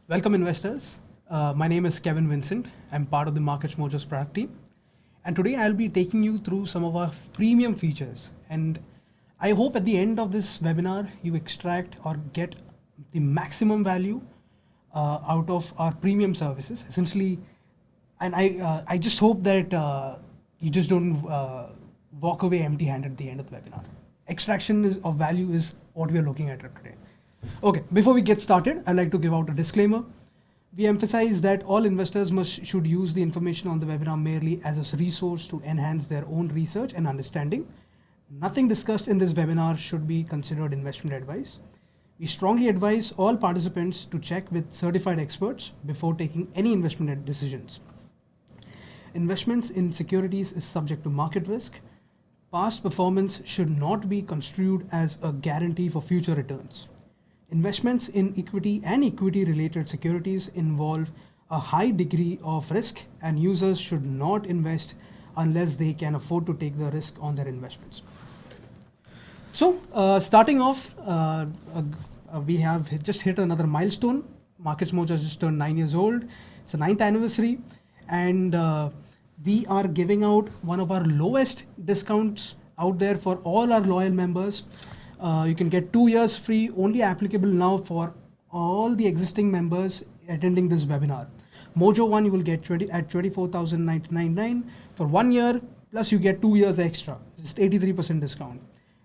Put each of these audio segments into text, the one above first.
Welcome investors. My name is Kevin Vincent. I'm part of the MarketsMojo's product team. And today I'll be taking you through some of our premium features. And I hope at the end of this webinar, you extract or get the maximum value out of our premium services. Essentially, and I just hope that you just don't walk away empty-handed at the end of the webinar. Extraction of value is what we are looking at today. Okay, before we get started, I'd like to give out a disclaimer. We emphasize that all investors should use the information on the webinar merely as a resource to enhance their own research and understanding. Nothing discussed in this webinar should be considered investment advice. We strongly advise all participants to check with certified experts before taking any investment decisions. Investments in securities is subject to market risk. Past performance should not be construed as a guarantee for future returns. Investments in equity and equity-related securities involve a high degree of risk, and users should not invest unless they can afford to take the risk on their investments. So, starting off, we have just hit another milestone. MarketsMojo has just turned 9 years old. It's the 9th anniversary, and we are giving out one of our lowest discounts out there for all our loyal members. You can get 2 years free, only applicable now for all the existing members attending this webinar. Mojo 1 you will get at 24,999 for 1 year, plus you get 2 years extra. This is 83% discount.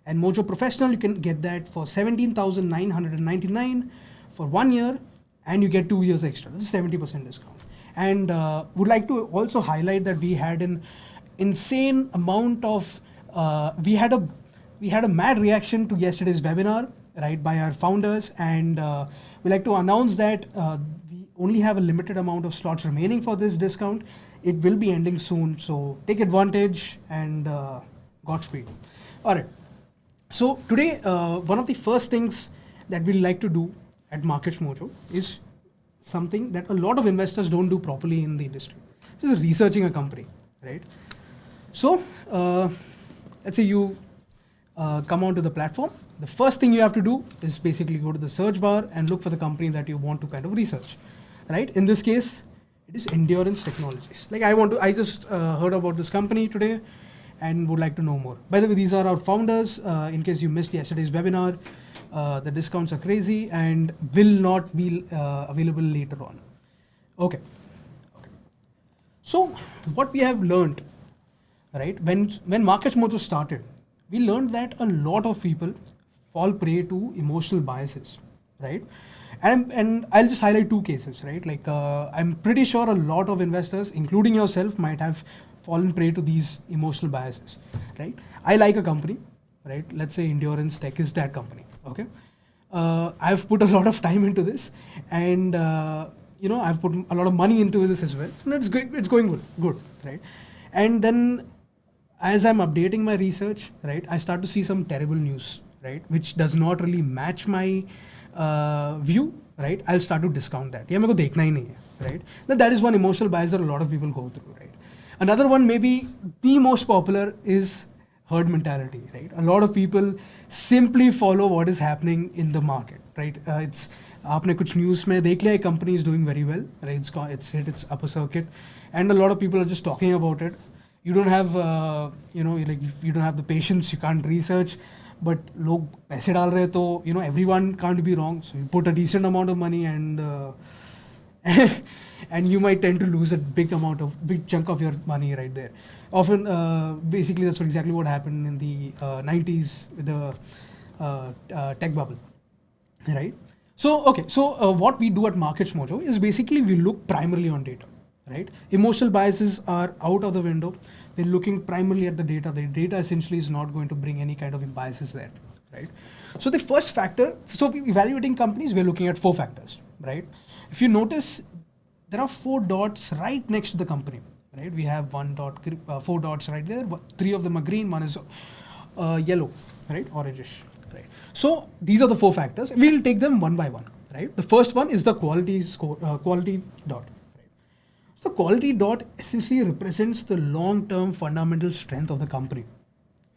And Mojo Professional you can get that for 17,999 for 1 year, and you get 2 years extra. This is 70% discount. And would like to also highlight that we had an insane amount of we had a mad reaction to yesterday's webinar, right, by our founders, and we like to announce that we only have a limited amount of slots remaining for this discount. It will be ending soon, so take advantage and Godspeed. All right. So today, one of the first things that we like to do at MarketsMojo is something that a lot of investors don't do properly in the industry. This is researching a company, right? So let's say you come onto the platform. The first thing you have to do is basically go to the search bar and look for the company that you want to kind of research, right? In this case, it is Endurance Technologies. Like I just heard about this company today and would like to know more. By the way, these are our founders. In case you missed yesterday's webinar, the discounts are crazy and will not be available later on. Okay. So what we have learned, right? When MarketsMojo started, we learned that a lot of people fall prey to emotional biases, right? And I'll just highlight 2 cases, right? Like I'm pretty sure a lot of investors, including yourself, might have fallen prey to these emotional biases, right? I like a company, right? Let's say Endurance Tech is that company, okay? I've put a lot of time into this, and I've put a lot of money into this as well. And it's going good, right? And then as I'm updating my research, right, I start to see some terrible news, right, which does not really match my view, right? I'll start to discount that. Yeah, मेरे को देखना ही नहीं है, right? Now, that is one emotional bias that a lot of people go through, right? Another one, maybe the most popular, is herd mentality, right? A lot of people simply follow what is happening in the market, right? It's आपने कुछ news में देख लिया, company is doing very well, right? It's hit its upper circuit, and a lot of people are just talking about it. You don't have, you don't have the patience, you can't research, but log paise dal rahe to, everyone can't be wrong. So you put a decent amount of money and and you might tend to lose a big chunk of your money right there. Often, basically that's exactly what happened in the 90s with the tech bubble, right? So, okay, so what we do at MarketsMojo is basically we look primarily on data. Right? Emotional biases are out of the window. We're looking primarily at the data. The data essentially is not going to bring any kind of biases there, right? So the first factor, so evaluating companies, we're looking at 4 factors, right? If you notice, there are 4 dots right next to the company, right? We have 4 dots right there. 3 of them are green, 1 is yellow, right? Orangish, right? So these are the 4 factors. We'll take them one by one, right? The first one is the quality dot. So quality dot essentially represents the long-term fundamental strength of the company,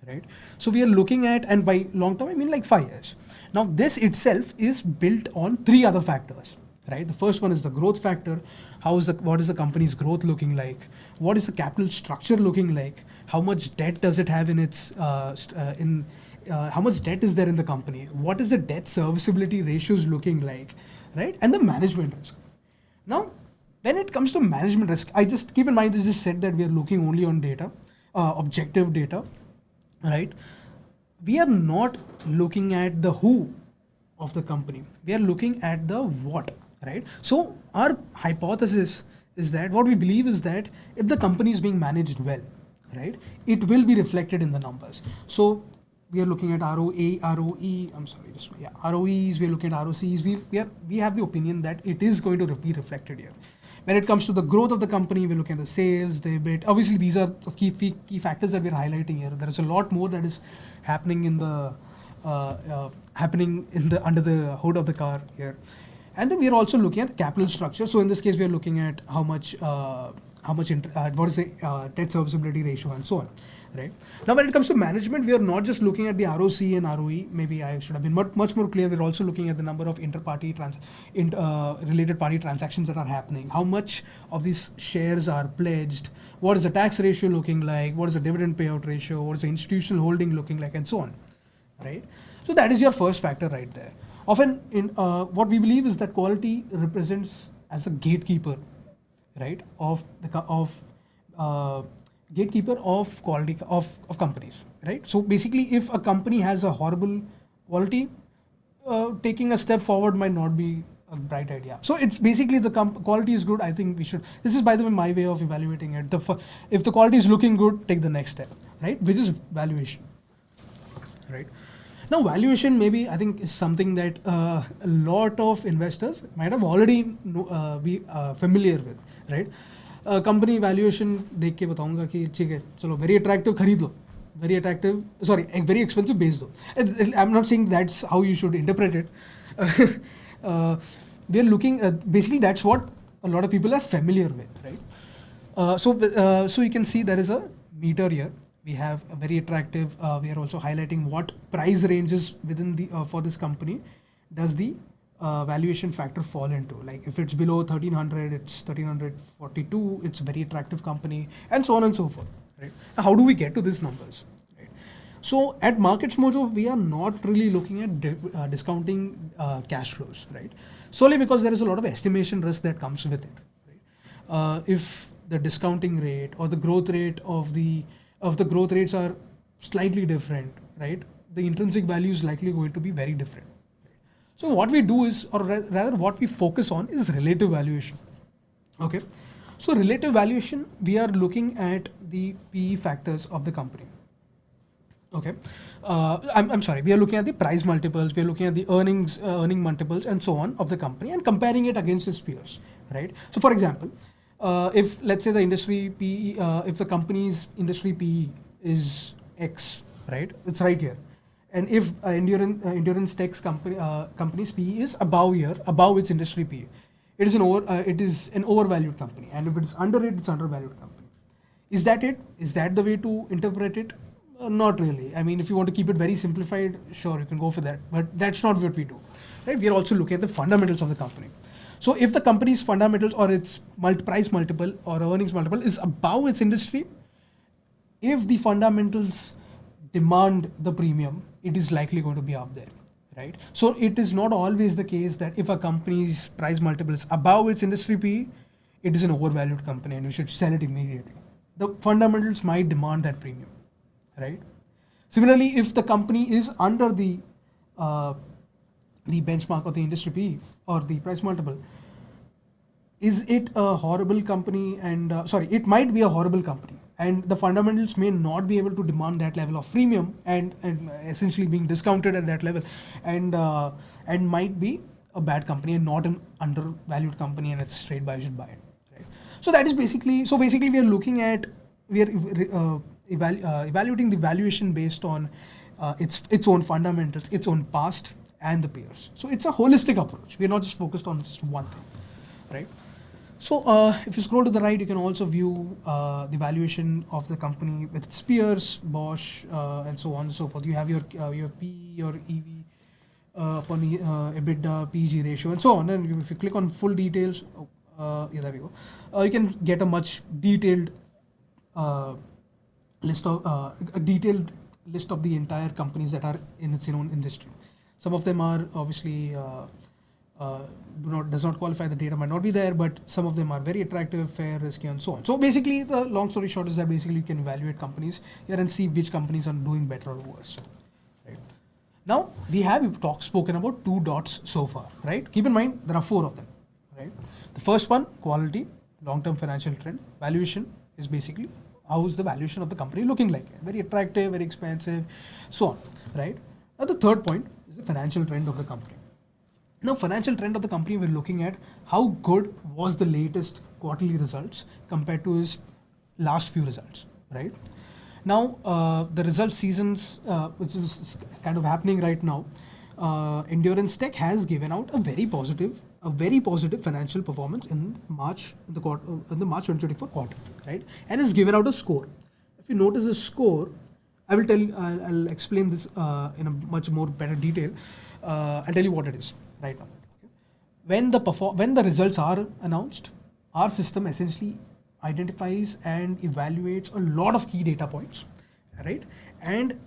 right? So we are looking at, and by long-term I mean like 5 years. Now this itself is built on 3 other factors, right? The first one is the growth factor. What is the company's growth looking like? What is the capital structure looking like? How much debt does it have in its how much debt is there in the company? What is the debt serviceability ratios looking like, right? And the management risk. Now, when it comes to management risk, I just keep in mind this is said that we are looking only on data, objective data, right? We are not looking at the who of the company. We are looking at the what, right? So our hypothesis is that what we believe is that if the company is being managed well, right, it will be reflected in the numbers. So we are looking at ROEs, we are looking at ROCs. We have the opinion that it is going to be reflected here. When it comes to the growth of the company, we're looking at the sales, the EBIT. Obviously, these are the key factors that we're highlighting here. There is a lot more that is happening under the hood of the car here. And then we are also looking at the capital structure. So in this case, we are looking at what is the debt serviceability ratio and so on, right? Now, when it comes to management, we are not just looking at the ROC and ROE. Maybe I should have been much more clear. We're also looking at the number of related party transactions that are happening. How much of these shares are pledged? What is the tax ratio looking like? What is the dividend payout ratio? What is the institutional holding looking like, and so on, right? So that is your first factor right there. Often, what we believe is that quality represents as a gatekeeper, right, of quality of companies, right? So basically, if a company has a horrible quality, taking a step forward might not be a bright idea. So it's basically the quality is good. I think we should. This is, by the way, my way of evaluating it. If the quality is looking good, take the next step, right? Which is valuation, right? Now, valuation maybe I think is something that a lot of investors might have already be familiar with, right? Company valuation देख के बताऊंगा कि ठीक है चलो very attractive खरीद लो, very expensive बेच दो. I'm not saying that's how you should interpret it. We are looking basically that's what a lot of people are familiar with, right? So you can see there is a meter here. We have a very attractive. We are also highlighting what price ranges within the for this company does the valuation factor fall into. Like if it's below 1300, it's 1342. It's a very attractive company, and so on and so forth. Right? Now, how do we get to these numbers? Right? So at MarketsMojo, we are not really looking at discounting cash flows, right? Solely because there is a lot of estimation risk that comes with it. Right? If the discounting rate or the growth rate of the growth rates are slightly different, right? The intrinsic value is likely going to be very different. So what we do is, or rather what we focus on is relative valuation. Okay. So relative valuation, we are looking at the PE factors of the company. Okay. I'm sorry, we are looking at the price multiples, we are looking at the earning multiples and so on of the company and comparing it against its peers, right? So for example, if let's say the industry PE, if the company's industry PE is X, right? It's right here. And if endurance tech's company's PE is above its industry PE, it is an overvalued company. And if it's under it, it's undervalued company. Is that it? Is that the way to interpret it? Not really. I mean, if you want to keep it very simplified, sure, you can go for that. But that's not what we do. Right? We are also looking at the fundamentals of the company. So if the company's fundamentals or its price multiple or earnings multiple is above its industry, if the fundamentals demand the premium, it is likely going to be up there, right? So it is not always the case that if a company's price multiple is above its industry PE, it is an overvalued company and we should sell it immediately. The fundamentals might demand that premium, right? Similarly, if the company is under the benchmark of the industry PE or the price multiple, is it a horrible company? And it might be a horrible company, and the fundamentals may not be able to demand that level of premium and essentially being discounted at that level, and might be a bad company and not an undervalued company, and it's straight buy, you should buy it. Right? So that is basically we are looking at evaluating the valuation based on its own fundamentals, its own past, and the peers. So it's a holistic approach. We are not just focused on just one thing, right? So if you scroll to the right, you can also view the valuation of the company with its peers, Bosch, and so on and so forth. You have your PE, your EV, upon EBITDA, PG ratio, and so on. And if you click on full details, yeah, there we go. You can get a much detailed uh, a detailed list of the entire companies that are in its own industry. Some of them are obviously does not qualify. The data might not be there, but some of them are very attractive, fair, risky, and so on. So basically, the long story short is that basically you can evaluate companies here and see which companies are doing better or worse. Right. Now we've spoken about 2 dots so far, right? Keep in mind there are 4 of them, right? The first one, quality, long-term financial trend. Valuation is basically how is the valuation of the company looking like? Very attractive, very expensive, so on, right? Now the third point is the financial trend of the company. Now, financial trend of the company, we're looking at how good was the latest quarterly results compared to his last few results, right? Now, the result seasons, which is kind of happening right now, Endurance Tech has given out a very positive financial performance in March 2024 quarter, right? And has given out a score. If you notice the score, I will tell you, I'll explain this in a much more better detail. I'll tell you what it is right now. Okay. When the results are announced, our system essentially identifies and evaluates a lot of key data points, right? And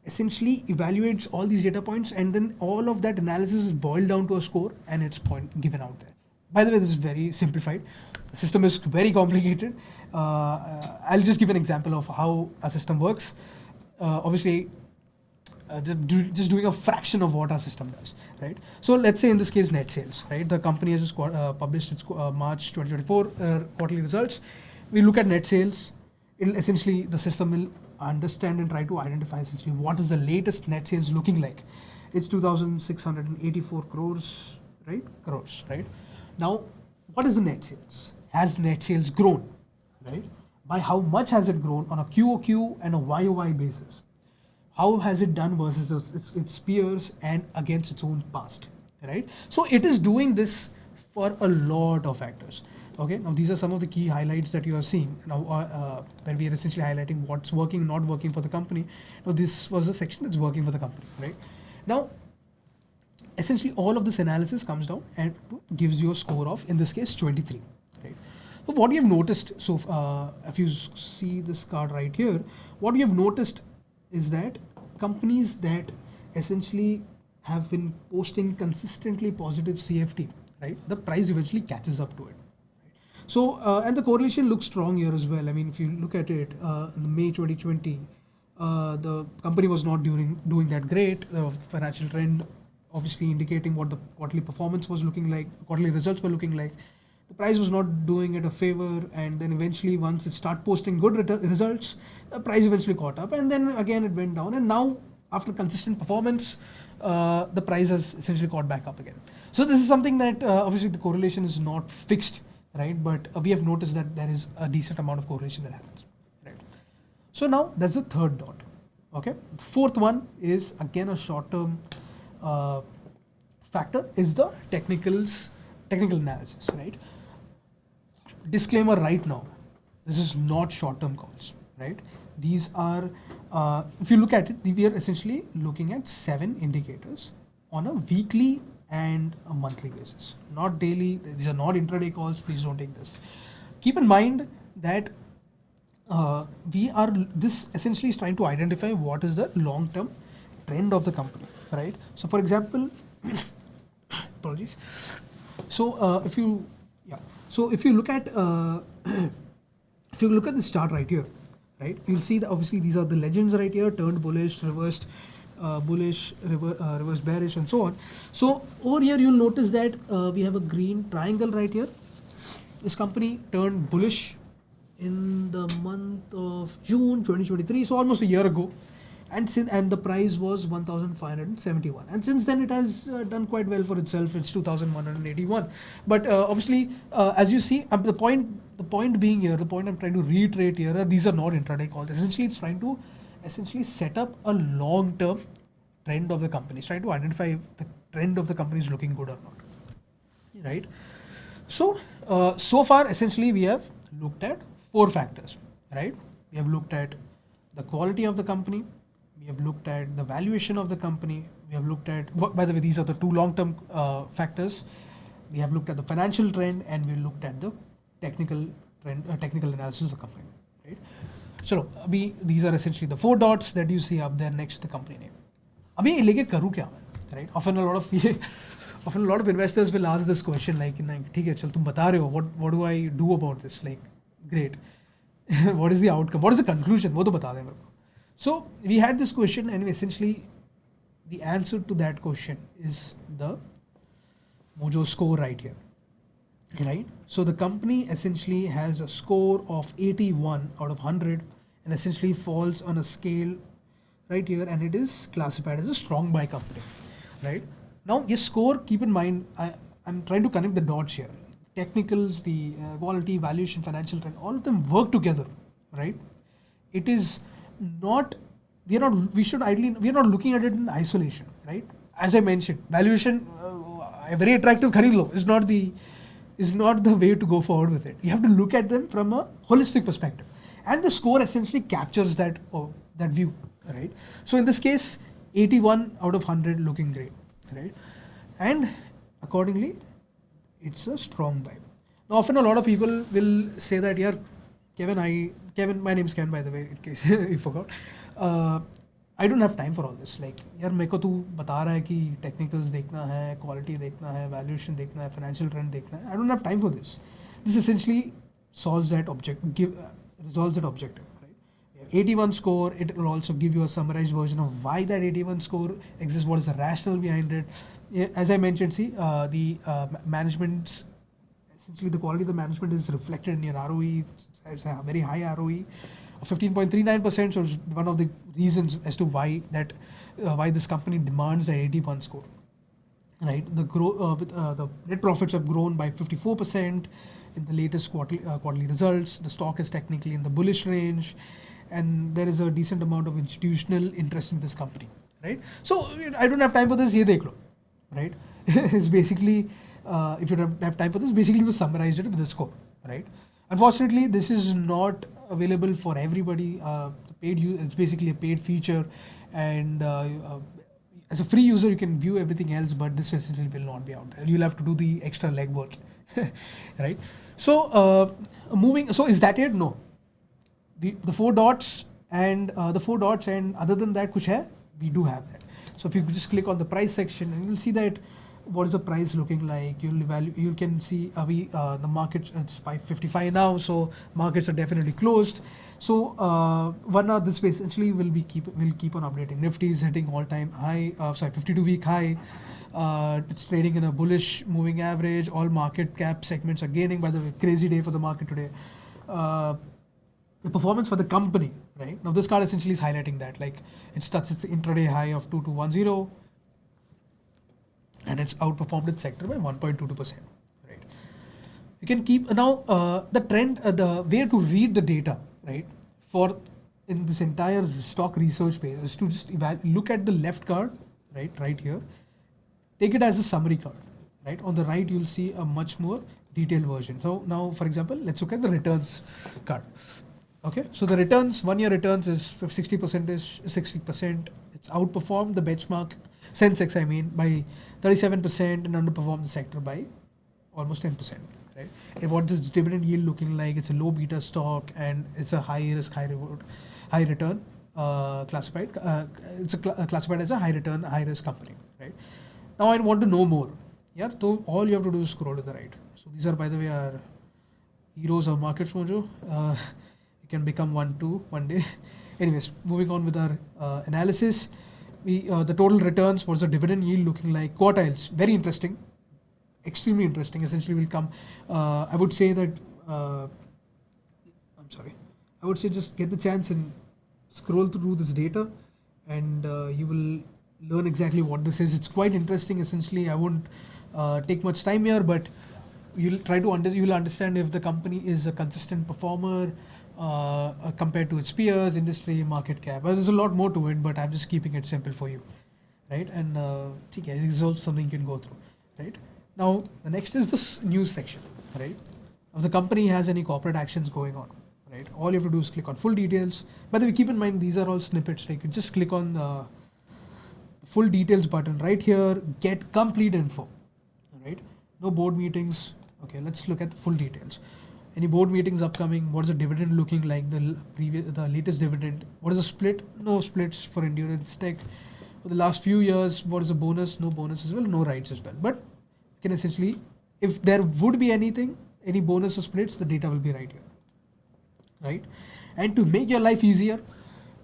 essentially evaluates all these data points, and then all of that analysis is boiled down to a score, and it's given out there. By the way, this is very simplified. The system is very complicated. I'll just give an example of how a system works. Obviously, just doing a fraction of what our system does, right? So let's say in this case net sales, right? The company has just published its March 2024 quarterly results. We look at net sales. The system will understand and try to identify essentially what is the latest net sales looking like. It's 2,684 crores, right? Now, what is the net sales? Has net sales grown, right? By how much has it grown on a QOQ and a YOY basis? How has it done versus its peers and against its own past, right? So it is doing this for a lot of factors. Okay, now these are some of the key highlights that you are seeing now when we are essentially highlighting what's working, not working for the company. Now this was the section that's working for the company, right? Now, essentially all of this analysis comes down and gives you a score of, in this case, 23, right? So what we have noticed, if you see this card right here, what we have noticed is that companies that essentially have been posting consistently positive CFT, right, the price eventually catches up to it. So, and the correlation looks strong here as well. I mean, if you look at it, in May 2020, the company was not doing that great. The financial trend obviously indicating what the quarterly performance was looking like, quarterly results were looking like. The price was not doing it a favor, and then eventually once it started posting good results, the price eventually caught up, and then again it went down, and now after consistent performance, the price has essentially caught back up again. So this is something that obviously the correlation is not fixed, right? But we have noticed that there is a decent amount of correlation that happens, right? So now that's the third dot. Okay, the fourth one is again a short-term factor is the technical analysis, right? Disclaimer right now, this is not short-term calls, right? These are, if you look at it, we are essentially looking at 7 indicators on a weekly and a monthly basis, not daily. These are not intraday calls. Please don't take this. Keep in mind that this essentially is trying to identify what is the long-term trend of the company, right? So, for example, apologies. So, if you look at this chart right here, right, you'll see that obviously these are the legends right here: turned bullish, reversed bullish, reverse bearish, and so on. So over here you'll notice that we have a green triangle right here. This company turned bullish in the month of June 2023, so almost a year ago, and the price was 1,571, and since then it has done quite well for itself. It's 2,181. But obviously, as you see, the point being here, the point I'm trying to reiterate here, these are not intraday calls. Essentially, it's trying to set up a long-term trend of the company. It's trying to identify if the trend of the company is looking good or not, right? So, so far, essentially, we have looked at 4 factors, right? We have looked at the quality of the company, we have looked at the valuation of the company, we We have looked at, by the way, these are the two long-term factors. We have looked at the financial trend, and we looked at the technical trend, technical analysis of the company, right? So, these are essentially the 4 dots that you see up there next to the company name. Abhi leke karu kya, right? Often a lot of investors will ask this question like, "ठीक है, चल तुम बता रहे हो, what do I do about this?" Like, great. What is the outcome? What is the conclusion? वो तो बता दें मेरे को. So we had this question, and essentially the answer to that question is the Mojo score right here, right? So the company essentially has a score of 81 out of 100, and essentially falls on a scale right here, and it is classified as a strong buy company, right? Now, this score, keep in mind, I'm trying to connect the dots here. Technicals, the quality, valuation, financial trend, all of them work together, right? It is not, we are not looking at it in isolation, right? As I mentioned, valuation, very attractive, kharid lo, is not the way to go forward with it. You have to look at them from a holistic perspective. And the score essentially captures that view, right? So in this case, 81 out of 100 looking great, right? And accordingly, it's a strong buy. Now, often a lot of people will say that, yeah, Kevin, my name is Kevin, by the way, in case you forgot. I don't have time for all this. Like, यार मेरे को तू बता रहा है कि technicals देखना है, quality देखना है, valuation देखना है, financial trend देखना है. I don't have time for this. This essentially resolves that objective. Right? 81 score. It will also give you a summarized version of why that 81 score exists. What is the rationale behind it? As I mentioned, see, the management's essentially the quality of the management is reflected in your ROE. It's a very high ROE of 15.39%. So it's one of the reasons as to why this company demands an 81 score. Right, the net profits have grown by 54% in the latest quarterly results. The stock is technically in the bullish range, and there is a decent amount of institutional interest in this company. Right, so I don't have time for this. Ye dekh lo. Right, it's basically if you don't have time for this, basically we summarized it with the score. Right, unfortunately, this is not available for everybody. It's basically a paid feature, and as a free user, you can view everything else, but this essentially will not be out there. You'll have to do the extra legwork, right? So so is that it? No. The 4 dots and other than that, kuch hai? We do have that. So if you just click on the price section, and you'll see that what is the price looking like. You can see the market, it's 5:55 now, so markets are definitely closed. So 1 hour this way essentially will keep on updating. Nifty is hitting all-time high, 52-week high. It's trading in a bullish moving average. All market cap segments are gaining. By the way, crazy day for the market today. The performance for the company, right? Now this card essentially is highlighting that, like it's touched its intraday high of 2210, and it's outperformed its sector by 1.22%. Right? You can keep now the trend, the way to read the data, right? In this entire stock research page is to just look at the left card, right here. Take it as a summary card, right? On the right, you'll see a much more detailed version. So now, for example, let's look at the returns card. Okay, so the returns, 1-year returns is 60%. It's outperformed the benchmark Sensex, by 37% and underperformed the sector by almost 10%. Right? And what is dividend yield looking like? It's a low beta stock, and it's a high risk, high reward, high return classified. It's classified as a high return, high risk company. Right? Now I want to know more. Yeah, so all you have to do is scroll to the right. So these are, by the way, our heroes of MarketsMojo. You can become one too one day. Anyways, moving on with our analysis. The total returns, what's the dividend yield looking like? Quartiles, very interesting, extremely interesting. Essentially will come, I would say that, I would say just get the chance and scroll through this data, and you will learn exactly what this is. It's quite interesting. Essentially, I won't take much time here, but you'll understand if the company is a consistent performer compared to its peers, industry, market cap. Well, there's a lot more to it, but I'm just keeping it simple for you, right? And this is also something you can go through, right? Now, the next is this news section, right? If the company has any corporate actions going on, right? All you have to do is click on full details. By the way, keep in mind, these are all snippets. Like, you just click on the full details button right here, get complete info. All right, no board meetings. Okay, let's look at the full details. Any board meetings upcoming? What is the dividend looking like? The latest dividend. What is the split? No splits for Endurance Tech. For the last few years, what is the bonus? No bonus as well. No rights as well. But you can essentially, if there would be anything, any bonus or splits, the data will be right here. Right? And to make your life easier,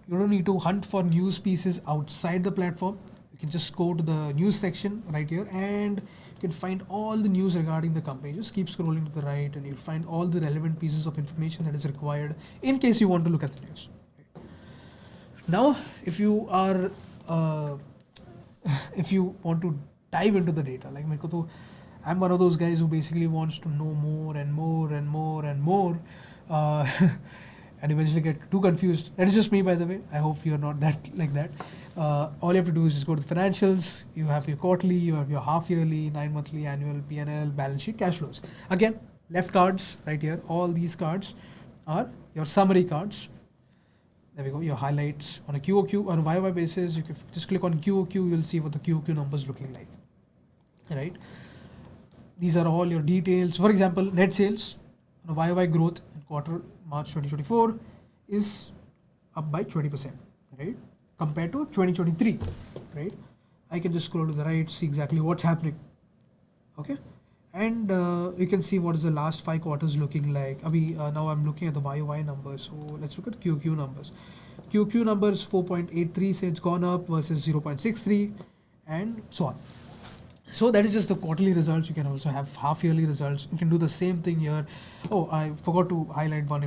you don't need to hunt for news pieces outside the platform. You can just go to the news section right here and you can find all the news regarding the company. Just keep scrolling to the right and you'll find all the relevant pieces of information that is required in case you want to look at the news. Now, if you are, if you want to dive into the data, like I'm one of those guys who basically wants to know more and more and more and more. And eventually get too confused. That is just me, by the way. I hope you're not that like that. All you have to do is just go to the financials. You have your quarterly, you have your half yearly, 9 monthly, annual, P&L, balance sheet, cash flows. Again, left cards right here. All these cards are your summary cards. There we go. Your highlights on a QOQ, on a YY basis. You can just click on QOQ. You'll see what the QOQ numbers looking like. Right. These are all your details. For example, net sales on a YY growth in quarter March 2024 is up by 20%, right? Compared to 2023, right? I can just scroll to the right, see exactly what's happening, okay? And you can see what is the last 5 quarters looking like. Now I'm looking at the YOY numbers, so let's look at QQ numbers. QQ numbers 4.83, so it's gone up versus 0.63 and so on. So that is just the quarterly results. You can also have half yearly results. You can do the same thing here. Oh, I forgot to highlight one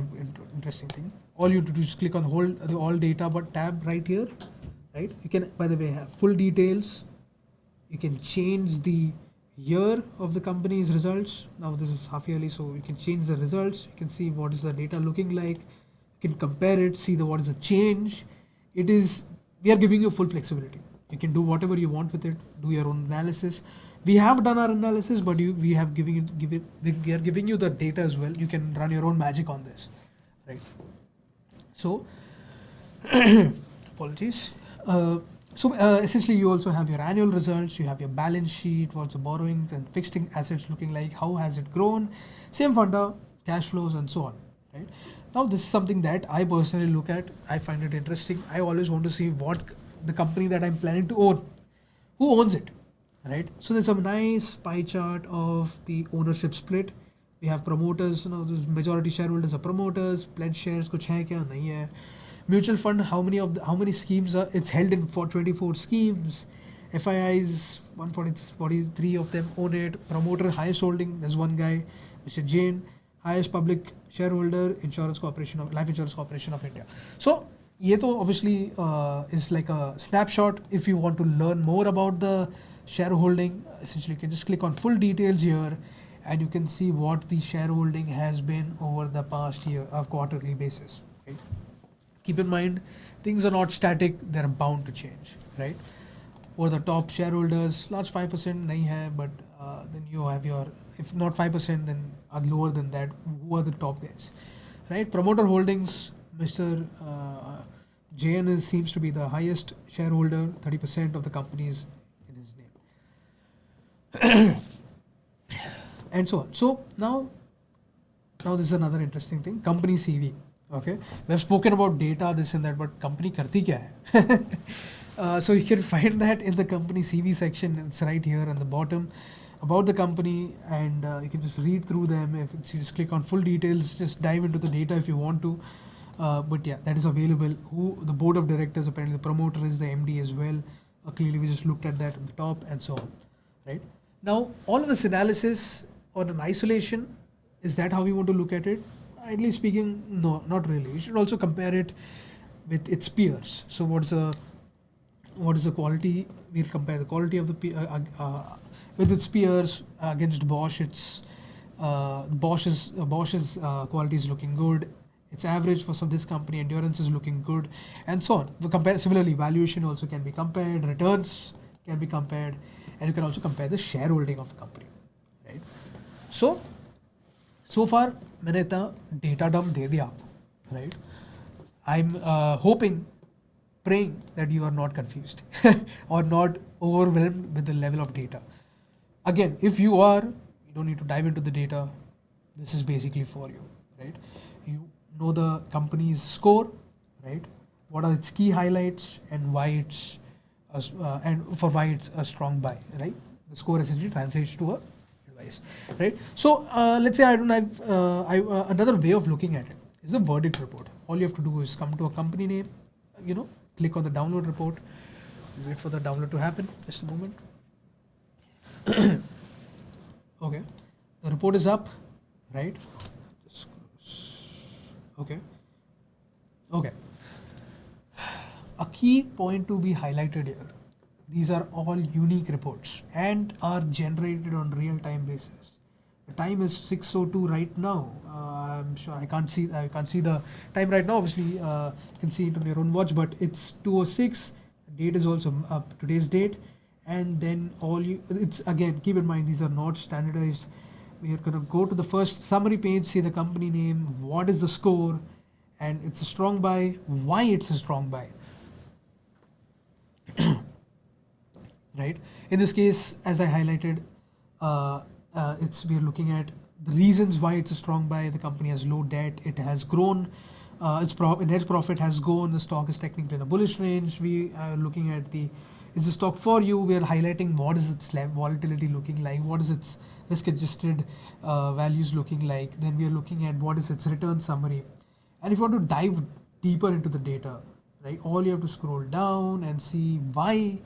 interesting thing. All you have to do is click on the all data but tab right here, right? You can, by the way, have full details. You can change the year of the company's results. Now this is half yearly, so you can change the results. You can see what is the data looking like. You can compare it, see what is the change. We are giving you full flexibility. You can do whatever you want with it, do your own analysis. We have done our analysis, but we are giving you the data as well. You can run your own magic on this, right? So, apologies. Essentially, you also have your annual results. You have your balance sheet, what's the borrowings and fixed assets looking like, how has it grown, same funda, cash flows, and so on, right? Now, this is something that I personally look at. I find it interesting. I always want to see what the company that I'm planning to own, who owns it, right? So there's a nice pie chart of the ownership split. We have promoters, the majority shareholders are promoters, pledge shares, kuch hai kya, nahi hai. Mutual fund, how many schemes are, it's held in for 24 schemes. FIIs, 143 of them own it. Promoter, highest holding, there's one guy, Mr. Jain, highest public shareholder, Life Insurance Corporation of India. So, ये तो obviously is like a snapshot. If you want to learn more about the shareholding, essentially you can just click on full details here and you can see what the shareholding has been over the past year of quarterly basis. Okay? Keep in mind, things are not static, they're bound to change, right? Or the top shareholders, large 5% nahi hai, but then you have your, if not 5%, then lower than that, who are the top guys, right? Promoter holdings, Mr. JN seems to be the highest shareholder, 30% of the companies in his name. And so on. So now this is another interesting thing, company CV. Okay, we have spoken about data, this and that, but company karti kya hai? So you can find that in the company CV section. It's right here on the bottom about the company, and you can just read through them. If you just click on full details, just dive into the data if you want to. But yeah, that is available. Who the board of directors, apparently the promoter is the MD as well. Clearly we just looked at that at the top and so on, right? Now, all of this analysis on an isolation, is that how we want to look at it? Ideally speaking, no, not really. You should also compare it with its peers. So what is the quality? We'll compare the quality of the with its peers against Bosch. It's Bosch's quality is looking good. Its average for this company, endurance is looking good, and so on. Similarly, valuation also can be compared, returns can be compared, and you can also compare the shareholding of the company, right? So far, मैंने इतना data dump दे दिया आपको, right? I'm hoping praying that you are not confused or not overwhelmed with the level of data. Again, if you are, you don't need to dive into the data. This is basically for you, right? You know the company's score, right? What are its key highlights and why it's why it's a strong buy, right? The score essentially translates to a advice, right? So let's say I don't have another way of looking at it is a verdict report. All you have to do is come to a company name, click on the download report, wait for the download to happen. Just a moment. Okay, the report is up, right? Okay. A key point to be highlighted here. These are all unique reports and are generated on real-time basis. The time is 6:02 right now. I'm sure I can't see the time right now. Obviously, you can see it on your own watch, but it's 2:06. The date is also up, today's date, and then it's again, keep in mind these are not standardized. We are gonna go to the first summary page, see the company name, what is the score, and it's a strong buy. Why it's a strong buy? Right. In this case, as I highlighted, we're looking at the reasons why it's a strong buy. The company has low debt. It has grown. Its net profit has grown. The stock is technically in a bullish range. We are looking at is the stock for you? We are highlighting what is its volatility looking like, what is its risk-adjusted values looking like. Then we are looking at what is its return summary. And if you want to dive deeper into the data, right, all you have to scroll down and see why.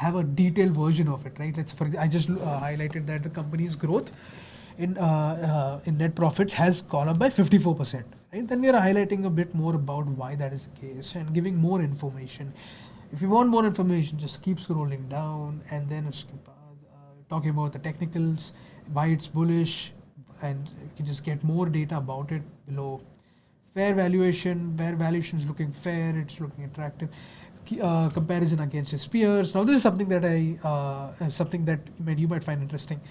Have a detailed version of it, right? I just highlighted that the company's growth in net profits has gone up by 54%. Right? Then we are highlighting a bit more about why that is the case and giving more information. If you want more information, just keep scrolling down and then talking about the technicals, why it's bullish, and you can just get more data about it below. Fair valuation, where valuation is looking fair, it's looking attractive. Comparison against its peers. Now, this is something that you might find interesting.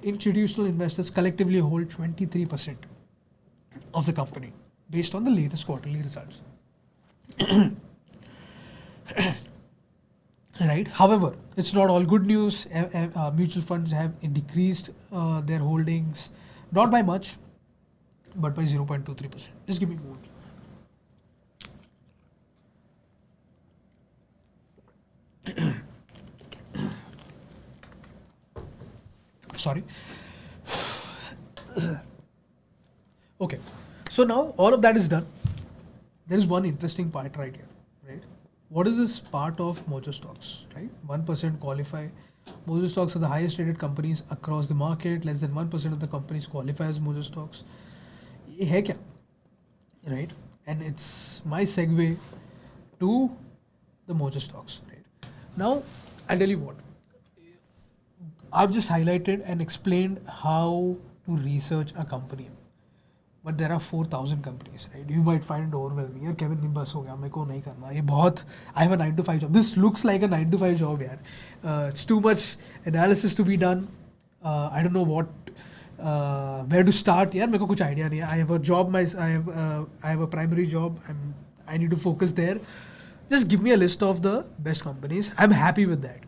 Institutional investors collectively hold 23% of the company based on the latest quarterly results. Right. However, it's not all good news. Mutual funds have decreased their holdings, not by much, but by 0.23%. Just give me a moment. Sorry. Okay, so now all of that is done. There is one interesting part right here, right? What is this part of Mojo stocks, right? 1% qualify. Mojo stocks are the highest rated companies across the market. Less than 1% of the companies qualify as Mojo stocks. ये है क्या? Right? And it's my segue to the Mojo stocks, right? Now, I'll tell you what. I've just highlighted and explained how to research a company. But there are 4,000 companies, right? You might find it overwhelming. यार Kevin नहीं बस हो गया, मेरे को नहीं करना. ये बहुत, I have a 9 to 5 job. This looks like a 9 to 5 job, यार. It's too much analysis to be done. I don't know where to start. यार मेरे को कुछ idea नहीं है. I have a job, I have a primary job. I need to focus there. Just give me a list of the best companies. I'm happy with that,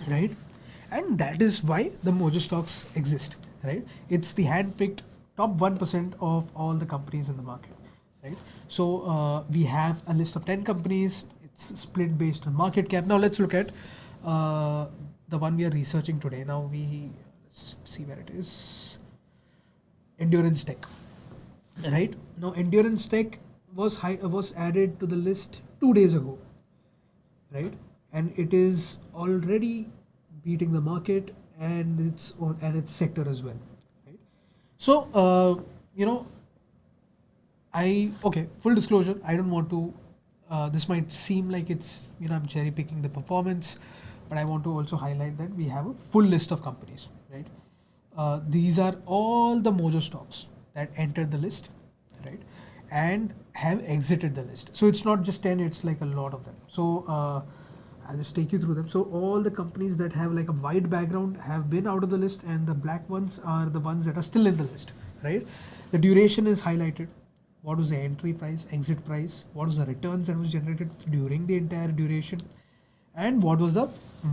right? And that is why the Mojo stocks exist, right? It's the hand-picked top 1% of all the companies in the market, right? So we have a list of 10 companies. It's split based on market cap. Now let's look at the one we are researching today. Now let's see where it is. Endurance Tech, right? Now Endurance Tech was added to the list 2 days ago, right? And it is already beating the market and its sector as well, right? So full disclosure, I don't want to this might seem like it's I'm cherry picking the performance, but I want to also highlight that we have a full list of companies, right? These are all the Mojo stocks that entered the list, right, and have exited the list. So it's not just 10, it's like a lot of them. So I'll just take you through them. So all the companies that have like a white background have been out of the list, and the black ones are the ones that are still in the list, right? The duration is highlighted. what was the entry price, exit price, what was the returns that was generated during the entire duration, and what was the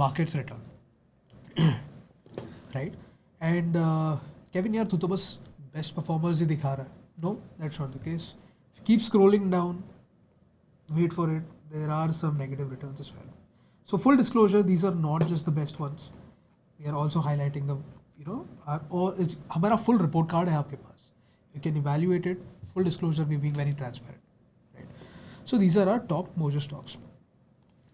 market's return, right? And Kevin, यार तू तो बस best performers ही दिखा रहा है. No, that's not the case. Keep scrolling down. Wait for it. There are some negative returns as well. So full disclosure, these are not just the best ones. We are also highlighting the, हमारा full report card है आपके पास. You can evaluate it. Full disclosure, we're being very transparent, right? So these are our top Mojo stocks,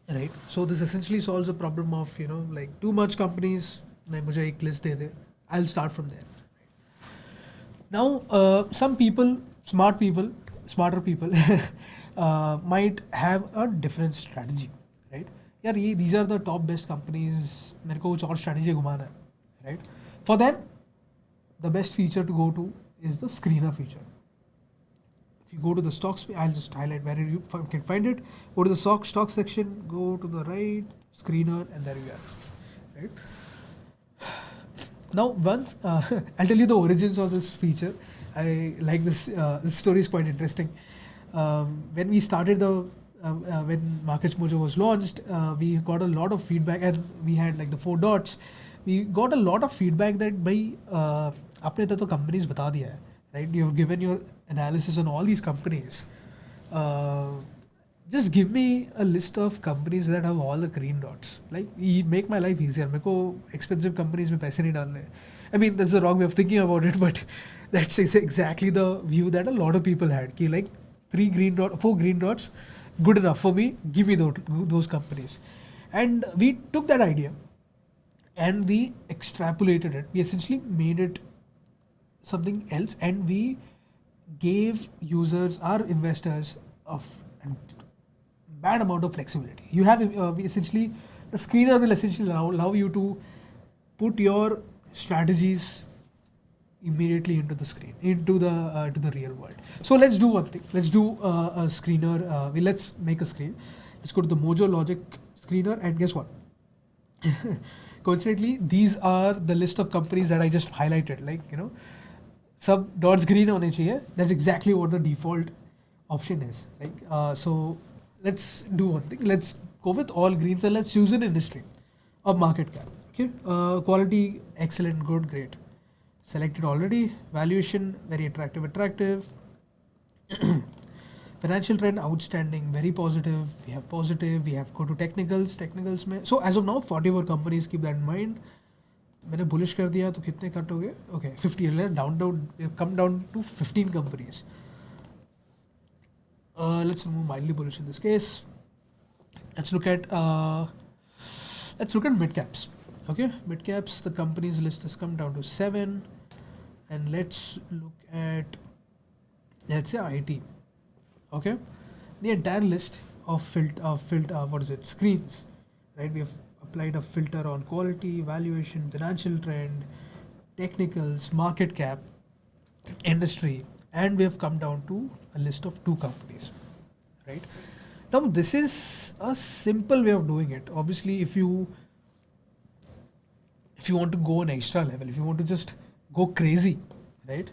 right? So this essentially solves the problem of, like too much companies. मुझे एक list they they. I'll start from there. Now, some people, smarter people, might have a different strategy, right? यार these are the top best companies. मेरे को कुछ और strategy घुमाना है, right? For them, the best feature to go to is the screener feature. If you go to the stocks, I'll just highlight where you can find it. Go to the stock section, go to the right, screener, and there you are, right? Now, once I'll tell you the origins of this feature. I like this. This story is quite interesting. When we started when MarketsMojo was launched, we got a lot of feedback, and we had like the 4 dots. We got a lot of feedback that भाई आपने तो companies बता दिया है, right? You have given your analysis on all these companies. Just give me a list of companies that have all the green dots. Like, make my life easier. मेरे को expensive companies में पैसे नहीं डालने. I mean, that's the wrong way of thinking about it, but that's exactly the view that a lot of people had. कि like 4 green dots, good enough for me. Give me those companies. And we took that idea and we extrapolated it. We essentially made it something else, and we gave users, our investors, a bad amount of flexibility. You have essentially, the screener will essentially allow you to put your strategies immediately into the screen, into the real world. So let's do one thing. Let's do a screener. Let's make a screen. Let's go to the Mojo Logic screener, and guess what? Coincidentally, these are the list of companies that I just highlighted. Like, sub dots green होने चाहिए. That's exactly what the default option is. Like, so let's do one thing. Let's go with all greens and let's use an industry or market cap. Okay, quality excellent, good, great. Selected already. Valuation very attractive. Financial trend outstanding, very positive. We have positive. We have go to technicals. में. So as of now, 44 companies. Keep that in mind. मैंने bullish कर दिया तो कितने cut हो गए? Okay, 50. Down. We have come down to 15 companies. Let's move mildly bullish in this case. Let's look at mid caps. Okay, mid caps. The companies list has come down to 7, and let's look at, let's say, IT. Okay, the entire list of screens, right? We have applied a filter on quality, valuation, financial trend, technicals, market cap, industry, and we have come down to a list of 2 companies, right? Now this is a simple way of doing it. Obviously, if you want to go an extra level, if you want to just go crazy, right?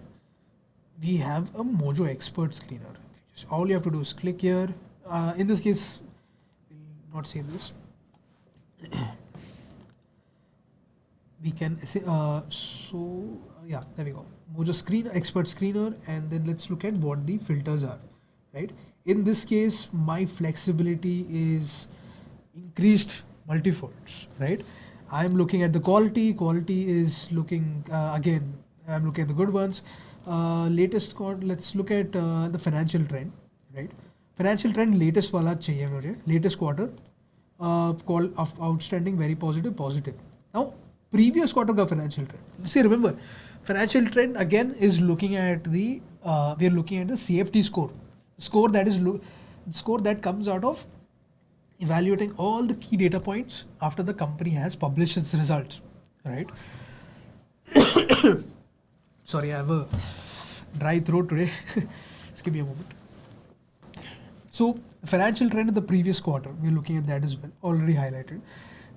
We have a Mojo Expert Screener. All you have to do is click here. In this case, we'll not say this. We can yeah, there we go. Mojo Expert Screener, and then let's look at what the filters are, right? In this case, my flexibility is increased multifolds, right? I'm looking at the quality. Quality is looking, again, I'm looking at the good ones. Latest quarter, let's look at the financial trend, right? Financial trend latest wala chahiye mujhe. Latest quarter, call of outstanding, very positive. Now, previous quarter ka financial trend. See, remember, financial trend again is looking at we are looking at the CFT score. Score that comes out of evaluating all the key data points after the company has published its results, right? Sorry, I have a dry throat today. Just give me a moment. So, financial trend in the previous quarter, we're looking at that as well, already highlighted.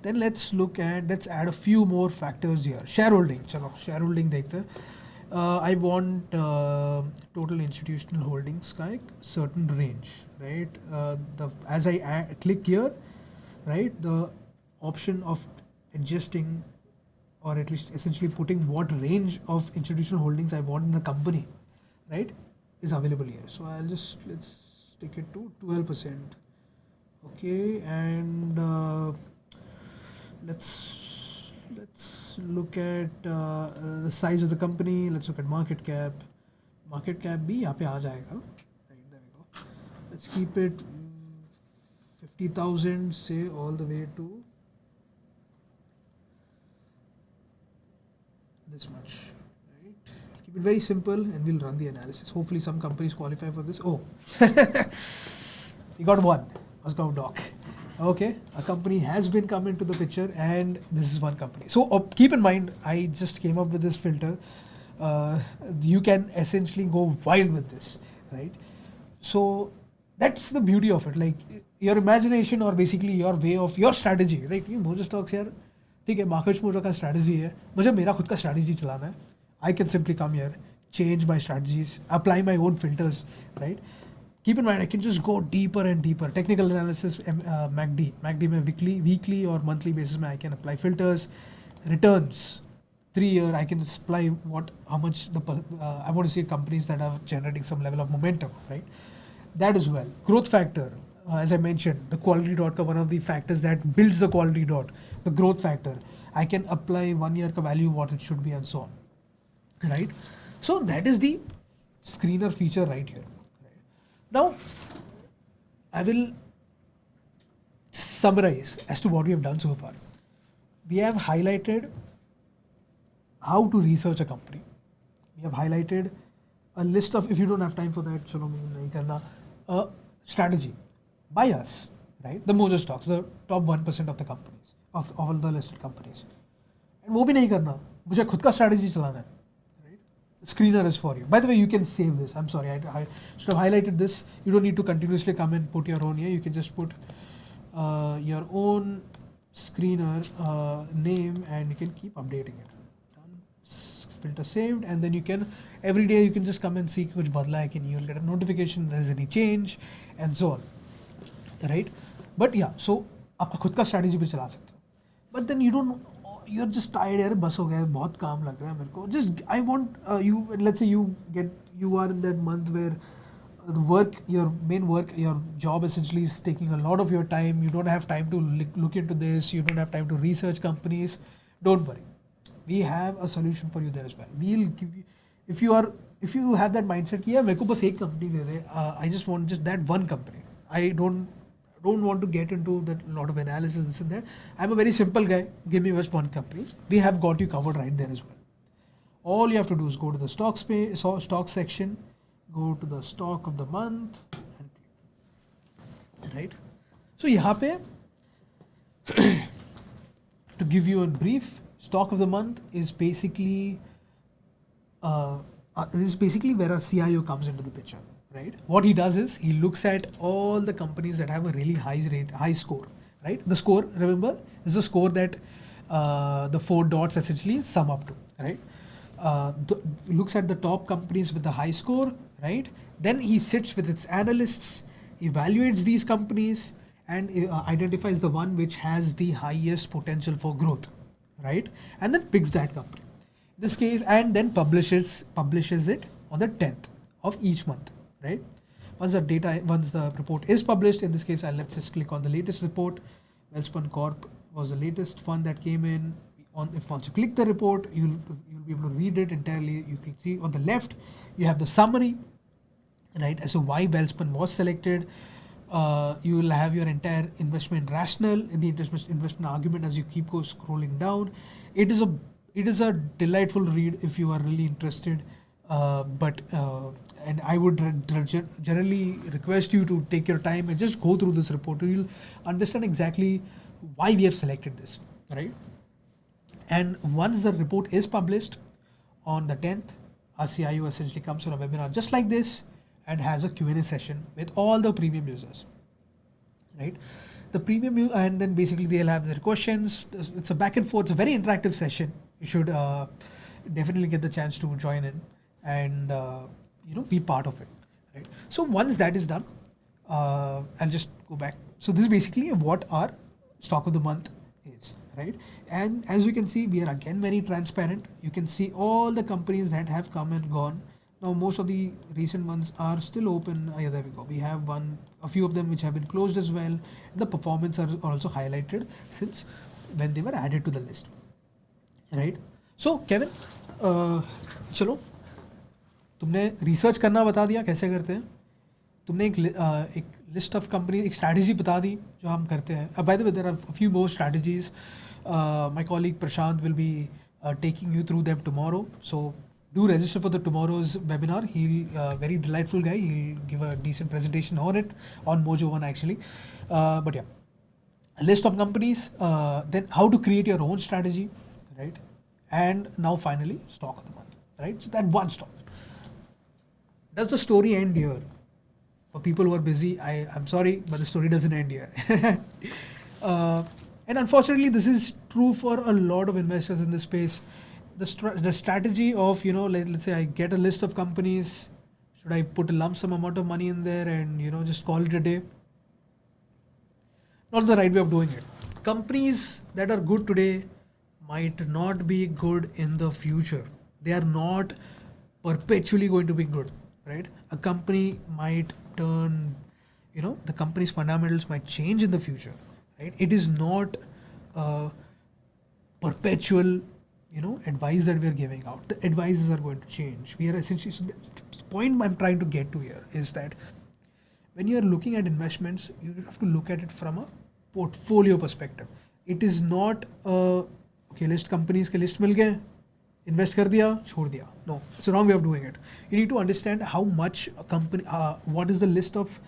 Then let's add a few more factors here. Shareholding, chalo, shareholding dekhte. I want total institutional holdings like certain range, right? As I click here, right, the option of adjusting or at least essentially putting what range of institutional holdings I want in the company, right, is available here. So let's take it to 12%. Okay, and let's look at the size of the company. Let's look at market cap. Market cap भी यहाँ पे आ जाएगा. Right, there we go. Let's keep it 50,000 say all the way to this much. Right. Keep it very simple and we'll run the analysis. Hopefully some companies qualify for this. Oh, you got one. Moscow Doc. Okay, a company has been come into the picture and this is one company. So keep in mind, I just came up with this filter. You can essentially go wild with this, right? So that's the beauty of it. Like your imagination or basically your way of your strategy, right? ये Mojo stocks यार, ठीक है, MarketsMojo का strategy है. मुझे मेरा खुद का strategy चलाना है. I can simply come here, change my strategies, apply my own filters, right? Keep in mind, I can just go deeper and deeper. Technical analysis, MACD में weekly or monthly basis में I can apply filters. Returns, 3 year, I can supply how much I want to see companies that are generating some level of momentum, right? That as well. Growth factor, as I mentioned, the quality dot one of the factors that builds the quality dot, the growth factor. I can apply 1 year ka value, what it should be and so on, right? So that is the screener feature right here. Now, I will summarize as to what we have done so far. We have highlighted how to research a company. We have highlighted a list of, if you don't have time for that, chalo nahi karna, a strategy by us, right? The Mojo stocks, the top 1% of the companies, of all the listed companies. And वो भी नहीं करना, मुझे खुद का strategy चलाना है. Screener is for you. By the way, you can save this. I'm sorry, I should have highlighted this. You don't need to continuously come and put your own here. You can just put your own screener name and you can keep updating it. Done. Filter saved, and then you can every day you can just come and see which badla hai, you'll get a notification if there's any change and so on. Right? But yeah, so आपका खुद का strategy भी चला सकते हो. But then you're just tired यार, बस हो गया, बहुत काम लग रहा है मेरे को. Just I want you, let's say you are in that month where the work, your main work, your job essentially is taking a lot of your time. You don't have time to look into this. You don't have time to research companies. Don't worry, we have a solution for you there as well. We'll give you, if you have that mindset कि यार मेरे को बस एक company they they, I just want just that one company. I don't want to get into that lot of analysis, this and that. I'm a very simple guy. Give me just one company. We have got you covered right there as well. All you have to do is go to the stock section, go to the stock of the month, and click. Right? So यहाँ पे to give you a brief, stock of the month is basically where a CIO comes into the picture. Right? What he does is he looks at all the companies that have a really high score. Right? The score, remember, is a score that the 4 dots essentially sum up to. Right? Looks at the top companies with the high score. Right? Then he sits with its analysts, evaluates these companies, and identifies the one which has the highest potential for growth. Right? And then picks that company. In this case, and then publishes it on the 10th of each month. Right? Once the report is published, in this case, let's just click on the latest report. Wellspun Corp was the latest fund that came in. Once you click the report, you'll be able to read it entirely. You can see on the left, you have the summary, right? As to why Wellspun was selected. You will have your entire investment rationale in the investment argument as you keep scrolling down. It is a delightful read if you are really interested. And I would generally request you to take your time and just go through this report. You'll understand exactly why we have selected this, right? And once the report is published on the 10th, our CIO essentially comes to a webinar just like this and has a Q&A session with all the premium users, right? The premium, and then basically they'll have their questions. It's a back and forth. It's a very interactive session. You should definitely get the chance to join in and be part of it, right? So once that is done, I'll just go back. So this is basically what our stock of the month is, right? And as you can see, we are again very transparent. You can see all the companies that have come and gone. Now most of the recent ones are still open. Yeah, there we go. We have a few of them which have been closed as well. The performance are also highlighted since when they were added to the list, right? So Kevin, चलो तुमने research करना बता दिया कैसे करते हैं, तुमने एक लिस्ट ऑफ कंपनी, एक स्ट्रैटेजी बता दी जो हम करते हैं. By the way there are a few more strategies. My colleague Prashant will be taking you through them tomorrow. So do register for the tomorrow's webinar. He'll very delightful guy. He'll give a decent presentation on it, on Mojo one actually. But yeah, a list of companies, then how to create your own strategy, right? And now finally stock of the month, right? So that one stock. Does the story end here? For people who are busy, I'm sorry, but the story doesn't end here. And unfortunately, this is true for a lot of investors in this space. The strategy of, let's say I get a list of companies, should I put a lump sum amount of money in there and, just call it a day? Not the right way of doing it. Companies that are good today might not be good in the future. They are not perpetually going to be good, right? A company might turn, the company's fundamentals might change in the future, right? It is not perpetual, advice that we are giving out. The advices are going to change. We are essentially, so the point I'm trying to get to here is that when you are looking at investments, you have to look at it from a portfolio perspective. It is not list companies के list मिल गए, invest कर दिया, छोड़ दिया. No, it's the wrong way of doing it. You need to understand how much a company, what is the list of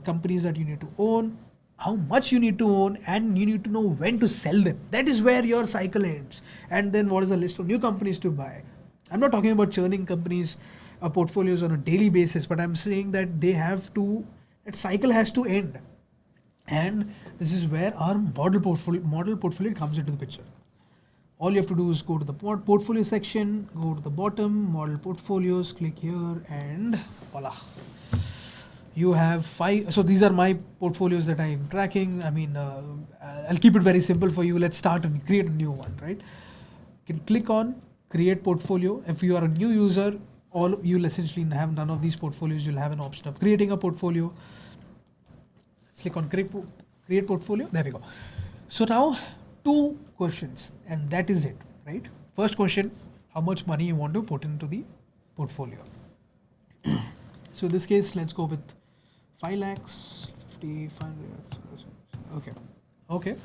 companies that you need to own, how much you need to own, and you need to know when to sell them. That is where your cycle ends. And then what is the list of new companies to buy? I'm not talking about churning companies, portfolios on a daily basis, but I'm saying that that cycle has to end. And this is where our model portfolio comes into the picture. All you have to do is go to the portfolio section, go to the bottom, model portfolios, click here, and voila. You have 5. So these are my portfolios that I'm tracking. I mean, I'll keep it very simple for you. Let's start and create a new one, right? You can click on create portfolio. If you are a new user, you'll essentially have none of these portfolios. You'll have an option of creating a portfolio. Let's click on create portfolio. There we go. So now 2 questions, and that is it, right? First question, how much money you want to put into the portfolio. So in this case, let's go with 5 lakhs, 50, 500. Okay.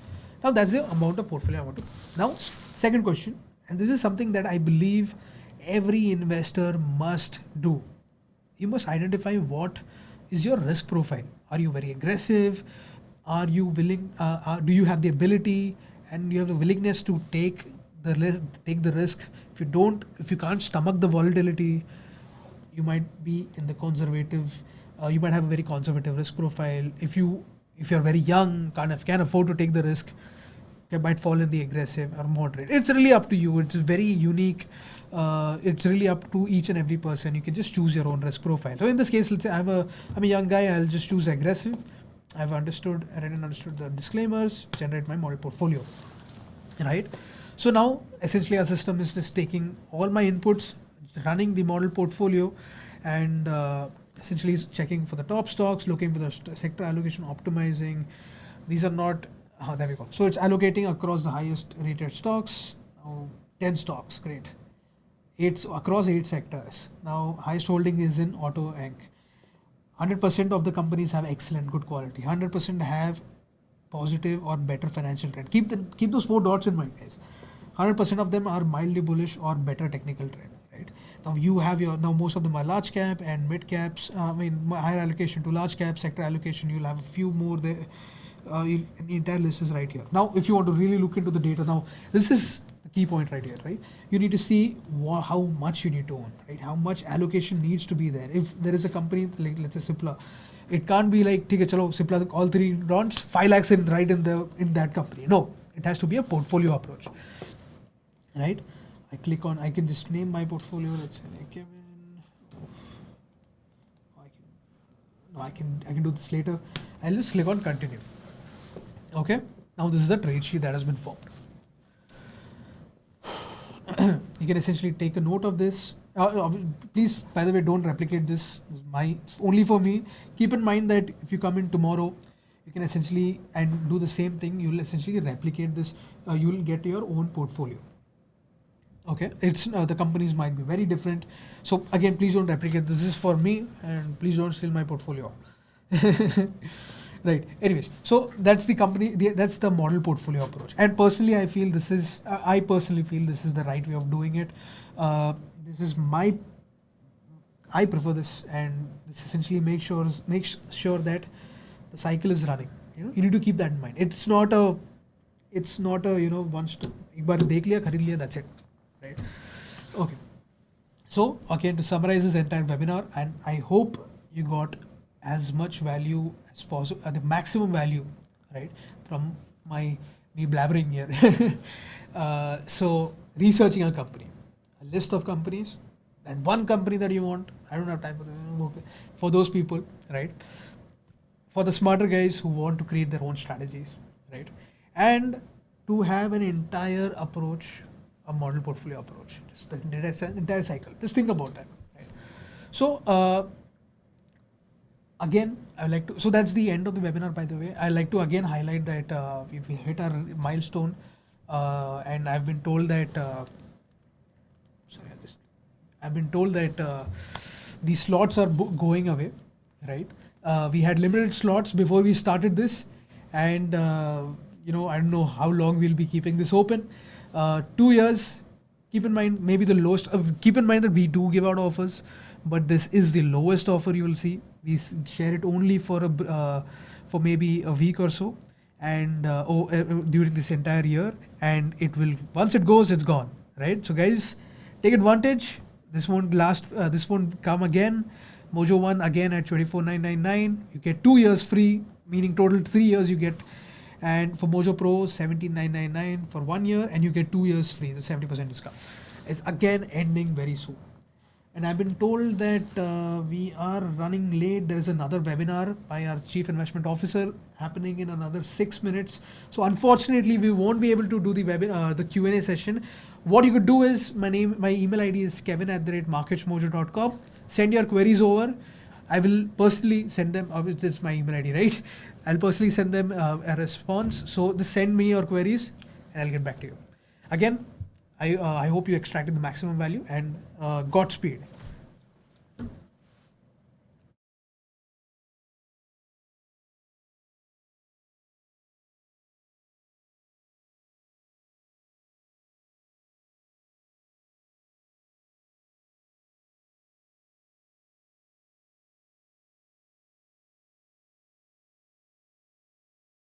Now that's the amount of portfolio I want to. Now, second question, and this is something that I believe every investor must do. You must identify what is your risk profile. Are you very aggressive? Are you willing? Do you have the ability and you have the willingness to take the risk? If you can't stomach the volatility, you might be in the conservative. You might have a very conservative risk profile. If you're very young, can't afford to take the risk, you might fall in the aggressive or moderate. It's really up to you. It's very unique. It's really up to each and every person. You can just choose your own risk profile. So in this case, let's say I'm a young guy. I'll just choose aggressive. I've read and understood the disclaimers, generate my model portfolio, right? So now essentially our system is just taking all my inputs, running the model portfolio, and essentially checking for the top stocks, looking for the sector allocation, optimizing. These are not, there we go. So it's allocating across the highest rated stocks. Now 10 stocks, great. Across 8 sectors. Now highest holding is in Auto Inc. 100% of the companies have excellent, good quality. 100% have positive or better financial trend. Keep those 4 dots in mind, guys. 100% of them are mildly bullish or better technical trend, right? Now you have most of them are large cap and mid caps. Higher allocation to large cap, sector allocation. You'll have a few more there. The entire list is right here. Now, if you want to really look into the data, now this is the key point right here, right? You need to see how much you need to own, right? How much allocation needs to be there. If there is a company like, let's say Cipla, it can't be like, okay, chalo, Cipla, all 3 rounds, 5 lakhs in that company. No, it has to be a portfolio approach, right? I click on, I can just name my portfolio. Let's say like Kevin. I can do this later. I'll just click on continue. Okay. Now this is the trade sheet that has been formed. You can essentially take a note of this. Please, by the way, don't replicate this. It's only for me. Keep in mind that if you come in tomorrow, you can essentially and do the same thing. You'll essentially replicate this. You'll get your own portfolio. Okay, it's the companies might be very different. So again, please don't replicate. This is for me, and please don't steal my portfolio. Right. Anyways, so that's the company. That's the model portfolio approach. And personally, I feel this is. I personally feel this is the right way of doing it. This is my. I prefer this, and this essentially makes sure that the cycle is running. You need to keep that in mind. It's not a once to एक बार देख लिया खरीद लिया, that's it. Right. Okay. So again, to summarize this entire webinar, and I hope you got as much value as possible, the maximum value, right, from me blabbering here. So researching a company, a list of companies, and one company that you want. I don't have time for that. For those people, right? For the smarter guys who want to create their own strategies, right? And to have an entire approach, a model portfolio approach, just the entire cycle. Just think about that, right? So again, I like to. So that's the end of the webinar. By the way, I like to again highlight that we hit our milestone, and I've been told that. I've been told that the slots are going away, right? We had limited slots before we started this, and I don't know how long we'll be keeping this open. 2 years. Keep in mind, maybe the lowest. Keep in mind that we do give out offers, but this is the lowest offer you will see. We share it only for maybe a week or so, and during this entire year, and it will once it goes, it's gone, right? So guys, take advantage. This won't last. This won't come again. Mojo 1 again at 24,999. You get 2 years free, meaning total 3 years you get. And for Mojo Pro, 17,999 for 1 year, and you get 2 years free, the 70% discount. It's again ending very soon. And I've been told that we are running late. There is another webinar by our Chief Investment Officer happening in another 6 minutes. So unfortunately, we won't be able to do the Q&A session. What you could do is, my email ID is kevin@marketsmojo.com. Send your queries over. I will personally send them. Obviously, it's my email ID, right? I'll personally send them a response. So just send me your queries, and I'll get back to you. Again, I hope you extracted the maximum value, and Godspeed.